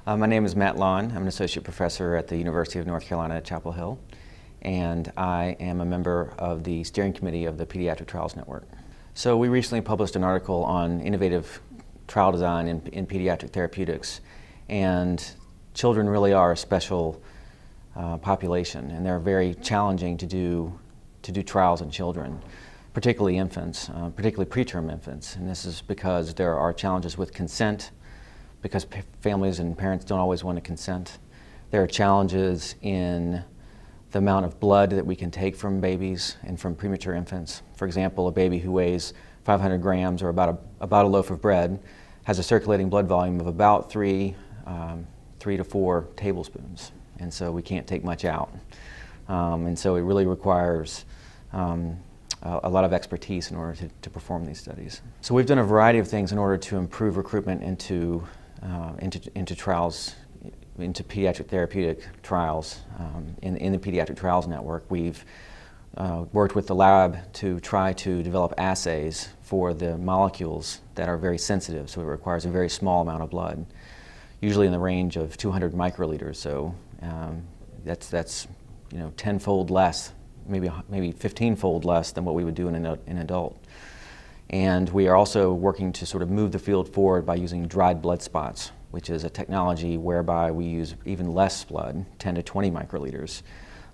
My name is Matt Laughon. I'm an associate professor at the University of North Carolina at Chapel Hill, and I am a member of the steering committee of the Pediatric Trials Network. So we recently published an article on innovative trial design in pediatric therapeutics, and children really are a special population, and they're very challenging to do trials in children, particularly infants, particularly preterm infants. And this is because there are challenges with consent, because families and parents don't always want to consent. There are challenges in the amount of blood that we can take from babies and from premature infants. For example, a baby who weighs 500 grams or about a loaf of bread has a circulating blood volume of about 3 to 4 tablespoons. And so we can't take much out. And so it really requires a lot of expertise in order to perform these studies. So we've done a variety of things in order to improve recruitment into trials, into pediatric therapeutic trials in the Pediatric Trials Network. We've worked with the lab to try to develop assays for the molecules that are very sensitive, so it requires a very small amount of blood, usually in the range of 200 microliters. So that's tenfold less, maybe 15-fold less than what we would do in an adult. And we are also working to sort of move the field forward by using dried blood spots, which is a technology whereby we use even less blood, 10 to 20 microliters,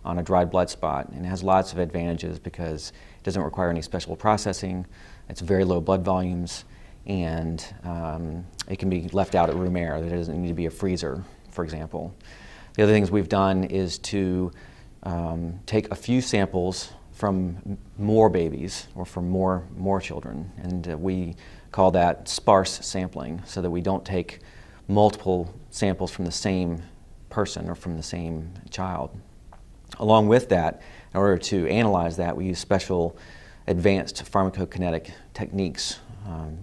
on a dried blood spot. And it has lots of advantages because it doesn't require any special processing, it's very low blood volumes, and it can be left out at room air. There doesn't need to be a freezer, for example. The other things we've done is to take a few samples from more babies or from more children, and we call that sparse sampling, so that we don't take multiple samples from the same person or from the same child. Along with that, in order to analyze that, we use special advanced pharmacokinetic techniques,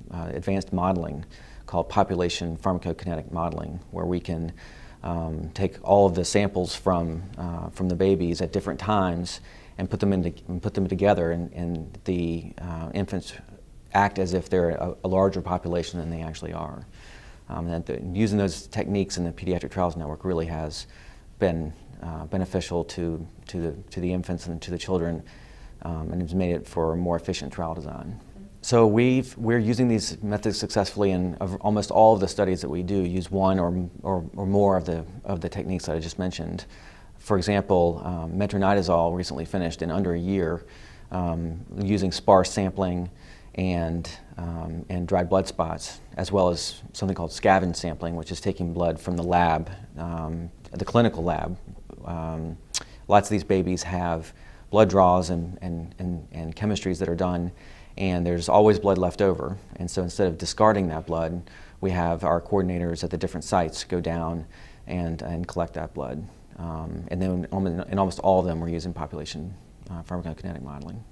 advanced modeling called population pharmacokinetic modeling, where we can take all of the samples from the babies at different times and put them together, and the infants act as if they're a larger population than they actually are. Using those techniques in the Pediatric Trials Network really has been beneficial to the infants and to the children, and has made it for a more efficient trial design. So we're using these methods successfully in almost all of the studies that we do. Use one or more of the techniques that I just mentioned. For example, metronidazole recently finished in under a year using sparse sampling and dried blood spots, as well as something called scavenged sampling, which is taking blood from the lab, the clinical lab. Lots of these babies have blood draws and chemistries that are done, and there's always blood left over. And so instead of discarding that blood, we have our coordinators at the different sites go down and collect that blood. And then in almost all of them, we're using population pharmacokinetic modeling.